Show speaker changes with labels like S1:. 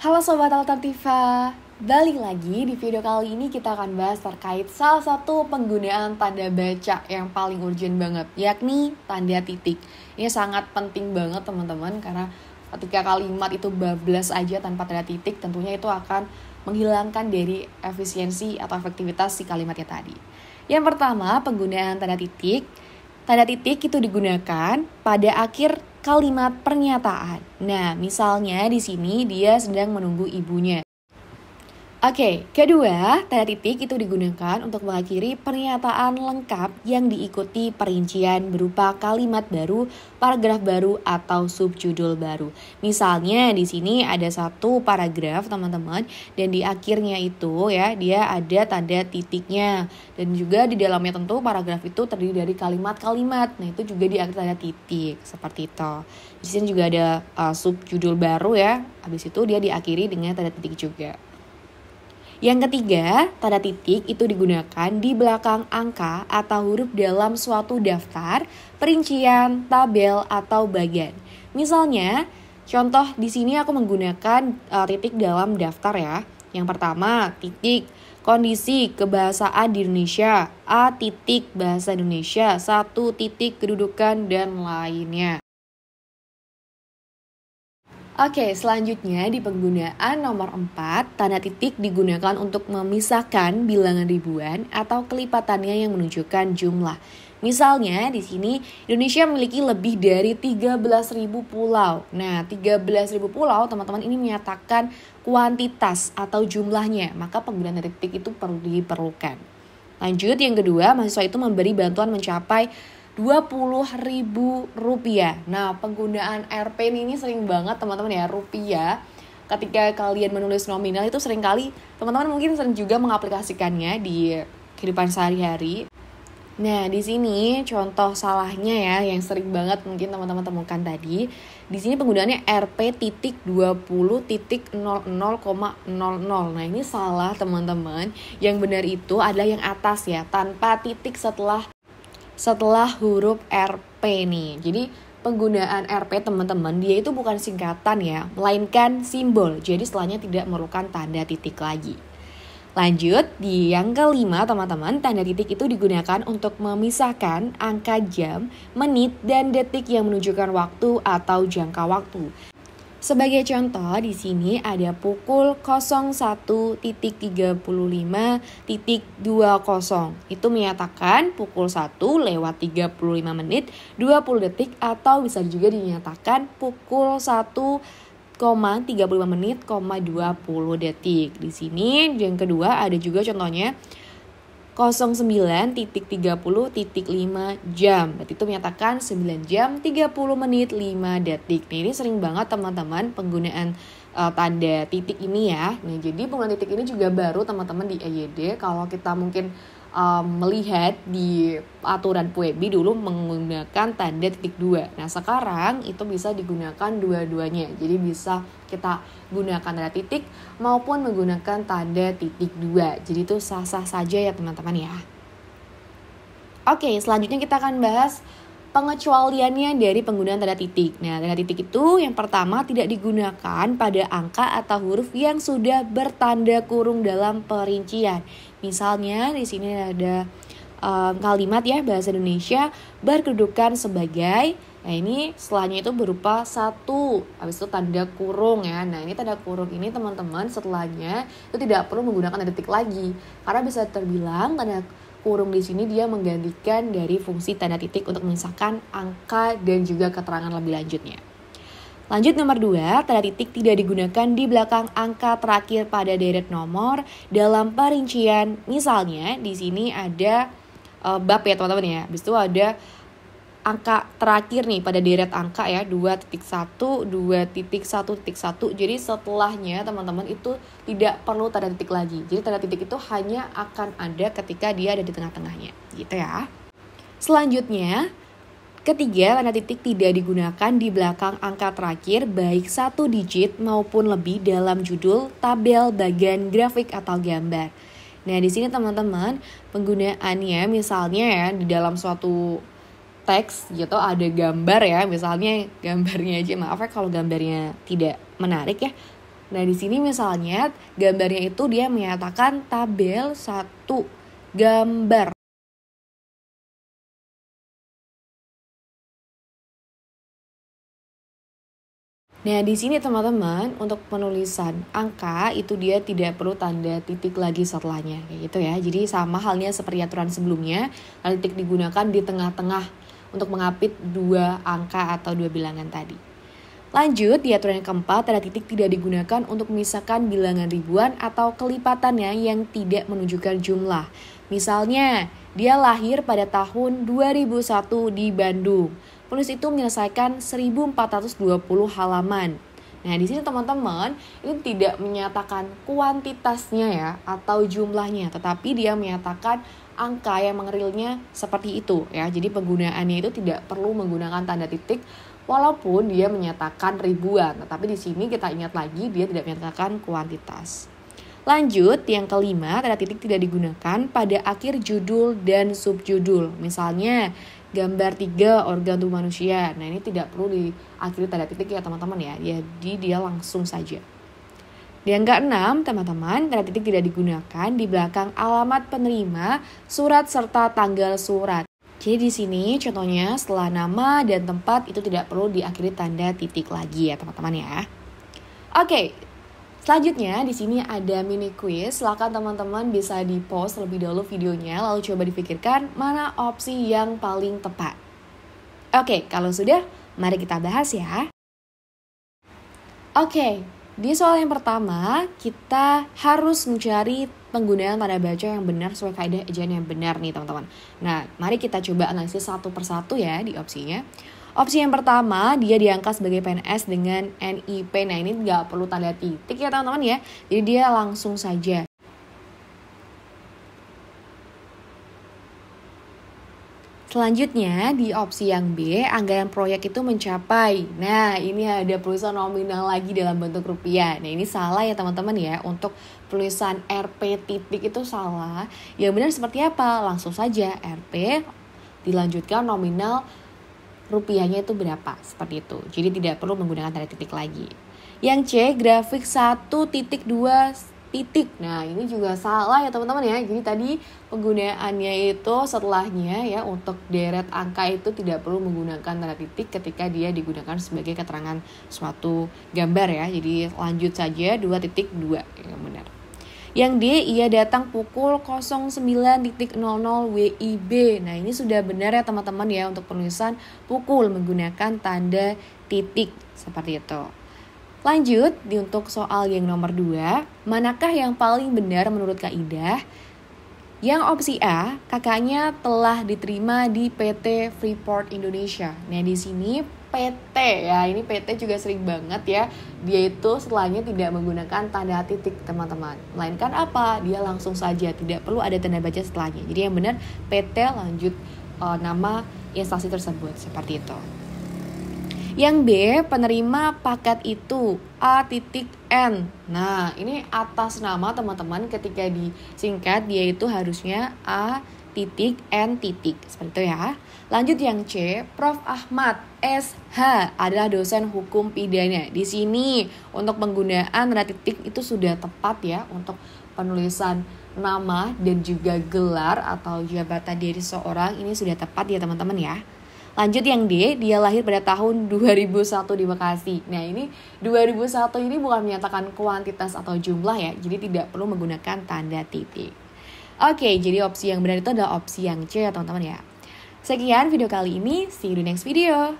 S1: Halo Sobat Alternativa, balik lagi di video kali ini kita akan bahas terkait salah satu penggunaan tanda baca yang paling urgent banget, yakni tanda titik. Ini sangat penting banget teman-teman, karena ketika kalimat itu bablas aja tanpa tanda titik, tentunya itu akan menghilangkan dari efisiensi atau efektivitas si kalimatnya tadi. Yang pertama, penggunaan tanda titik. Tanda titik itu digunakan pada akhir kalimat pernyataan. Nah, misalnya di sini dia sedang menunggu ibunya. Oke, kedua, tanda titik itu digunakan untuk mengakhiri pernyataan lengkap yang diikuti perincian berupa kalimat baru, paragraf baru, atau subjudul baru. Misalnya di sini ada satu paragraf teman-teman, dan di akhirnya itu ya dia ada tanda titiknya. Dan juga di dalamnya tentu paragraf itu terdiri dari kalimat-kalimat. Nah, itu juga di akhir tanda titik, seperti itu. Di sini juga ada subjudul baru ya. Habis itu dia diakhiri dengan tanda titik juga. Yang ketiga, tanda titik itu digunakan di belakang angka atau huruf dalam suatu daftar, perincian, tabel, atau bagian. Misalnya, contoh di sini aku menggunakan titik dalam daftar ya. Yang pertama, titik kondisi kebahasaan di Indonesia, A titik bahasa Indonesia, 1 titik kedudukan, dan lainnya. Oke, selanjutnya di penggunaan nomor 4, tanda titik digunakan untuk memisahkan bilangan ribuan atau kelipatannya yang menunjukkan jumlah. Misalnya di sini Indonesia memiliki lebih dari 13.000 pulau. Nah, 13.000 pulau teman-teman ini menyatakan kuantitas atau jumlahnya, maka penggunaan tanda titik itu perlu diperlukan. Lanjut, yang kedua, mahasiswa itu memberi bantuan mencapai Rp20.000. Nah, penggunaan Rp ini sering banget teman-teman ya, rupiah. Ketika kalian menulis nominal itu sering kali teman-teman mungkin sering juga mengaplikasikannya di kehidupan sehari-hari. Nah, di sini contoh salahnya ya yang sering banget mungkin teman-teman temukan tadi. Di sini penggunaannya Rp.20.00,00. Nah, ini salah teman-teman. Yang benar itu adalah yang atas ya, tanpa titik setelah huruf RP nih. Jadi penggunaan RP teman-teman dia itu bukan singkatan ya, melainkan simbol. Jadi setelahnya tidak memerlukan tanda titik lagi. Lanjut, di yang kelima teman-teman, tanda titik itu digunakan untuk memisahkan angka jam, menit, dan detik yang menunjukkan waktu atau jangka waktu. Sebagai contoh, di sini ada pukul 01.35.20. Itu menyatakan pukul 1:35 menit 20 detik, atau bisa juga dinyatakan pukul 1:35 menit, 20 detik. Di sini yang kedua ada juga contohnya 09.30.5 jam. Berarti itu menyatakan 9 jam 30 menit 5 detik. Nah, ini sering banget teman-teman penggunaan tanda titik ini ya. Nah, jadi penggunaan titik ini juga baru teman-teman di EYD. Kalau kita mungkin melihat di aturan PUEBI dulu menggunakan tanda titik 2. Nah, sekarang itu bisa digunakan dua-duanya. Jadi bisa kita gunakan tanda titik maupun menggunakan tanda titik 2. Jadi itu sah-sah saja ya teman-teman ya. Oke, selanjutnya kita akan bahas pengecualiannya dari penggunaan tanda titik. Nah, tanda titik itu yang pertama tidak digunakan pada angka atau huruf yang sudah bertanda kurung dalam perincian. Misalnya di sini ada kalimat ya bahasa Indonesia berkedudukan sebagai. Nah, ini setelahnya itu berupa 1, habis itu tanda kurung ya. Nah, ini tanda kurung ini teman-teman setelahnya itu tidak perlu menggunakan tanda titik lagi, karena bisa terbilang tanda kurung di sini dia menggantikan dari fungsi tanda titik untuk memisahkan angka dan juga keterangan lebih lanjutnya. Lanjut nomor 2, tanda titik tidak digunakan di belakang angka terakhir pada deret nomor dalam perincian. Misalnya di sini ada bab ya teman-teman ya. Habis itu ada angka terakhir nih pada deret angka ya, 2.1, 2.1.1. Jadi setelahnya teman-teman itu tidak perlu tanda titik lagi. Jadi tanda titik itu hanya akan ada ketika dia ada di tengah-tengahnya gitu ya. Selanjutnya, ketiga, tanda titik tidak digunakan di belakang angka terakhir baik 1 digit maupun lebih dalam judul, tabel, bagian, grafik, atau gambar. Nah, di sini teman-teman penggunaannya misalnya ya di dalam suatu teks gitu ada gambar ya, misalnya gambarnya aja, maaf ya kalau gambarnya tidak menarik ya. Nah, di sini misalnya gambarnya itu dia menyatakan tabel 1 gambar. Nah, di sini teman-teman, untuk penulisan angka itu dia tidak perlu tanda titik lagi setelahnya, kayak gitu ya. Jadi sama halnya seperti aturan sebelumnya, tanda titik digunakan di tengah-tengah untuk mengapit 2 angka atau 2 bilangan tadi. Lanjut, di aturan yang keempat, tanda titik tidak digunakan untuk memisahkan bilangan ribuan atau kelipatannya yang tidak menunjukkan jumlah. Misalnya, dia lahir pada tahun 2001 di Bandung. Penulis itu menyelesaikan 1420 halaman. Nah, di sini teman-teman, ini tidak menyatakan kuantitasnya ya atau jumlahnya, tetapi dia menyatakan angka yang mengerilnya seperti itu ya. Jadi penggunaannya itu tidak perlu menggunakan tanda titik walaupun dia menyatakan ribuan, tetapi di sini kita ingat lagi dia tidak menyatakan kuantitas. Lanjut, yang kelima, tanda titik tidak digunakan pada akhir judul dan subjudul. Misalnya, gambar 3 organ tubuh manusia. Nah, ini tidak perlu diakhiri tanda titik ya teman-teman ya. Jadi dia langsung saja. Yang keenam, teman-teman, tanda titik tidak digunakan di belakang alamat penerima, surat serta tanggal surat. Jadi di sini contohnya setelah nama dan tempat itu tidak perlu diakhiri tanda titik lagi ya teman-teman ya. Oke. Selanjutnya di sini ada mini quiz. Silakan teman-teman bisa di-pause terlebih dahulu videonya lalu coba dipikirkan mana opsi yang paling tepat. Oke, kalau sudah mari kita bahas ya. Oke, di soal yang pertama kita harus mencari penggunaan tanda baca yang benar sesuai kaidah ejaan yang benar nih teman-teman. Nah, mari kita coba analisis satu persatu ya di opsinya. Opsi yang pertama, dia diangkat sebagai PNS dengan NIP. Nah, ini nggak perlu tanda titik ya teman-teman ya. Jadi dia langsung saja. Selanjutnya, di opsi yang B, anggaran proyek itu mencapai. Nah, ini ada penulisan nominal lagi dalam bentuk rupiah. Nah, ini salah ya teman-teman ya. Untuk tulisan RP titik itu salah. Yang benar seperti apa? Langsung saja RP dilanjutkan nominal rupiahnya itu berapa, seperti itu. Jadi tidak perlu menggunakan tanda titik lagi. Yang C, grafik 1.2 titik. Nah, ini juga salah ya teman-teman ya. Jadi tadi penggunaannya itu setelahnya ya untuk deret angka itu tidak perlu menggunakan tanda titik ketika dia digunakan sebagai keterangan suatu gambar ya. Jadi lanjut saja 2.2 yang benar. Yang D, ia datang pukul 09.00 WIB. Nah, ini sudah benar ya teman-teman ya untuk penulisan pukul menggunakan tanda titik seperti itu. Lanjut, untuk soal yang nomor 2, manakah yang paling benar menurut kaidah? Yang opsi A, kakaknya telah diterima di PT Freeport Indonesia. Nah, di sini PT ya, ini PT juga sering banget ya. Dia itu setelahnya tidak menggunakan tanda titik teman-teman. Melainkan apa? Dia langsung saja, tidak perlu ada tanda baca setelahnya. Jadi yang benar PT lanjut nama instansi tersebut, seperti itu. Yang B, penerima paket itu A.N. Nah, ini atas nama teman-teman ketika disingkat dia itu harusnya A.N. Seperti itu ya. Lanjut yang C, Prof. Ahmad SH adalah dosen hukum pidana. Di sini untuk penggunaan tanda titik itu sudah tepat ya untuk penulisan nama dan juga gelar atau jabatan dari seseorang ini sudah tepat ya teman-teman ya. Lanjut yang D, dia lahir pada tahun 2001 di Bekasi. Nah, ini 2001 ini bukan menyatakan kuantitas atau jumlah ya, jadi tidak perlu menggunakan tanda titik. Oke, jadi opsi yang benar itu adalah opsi yang C ya teman-teman ya. Sekian video kali ini, see you di next video.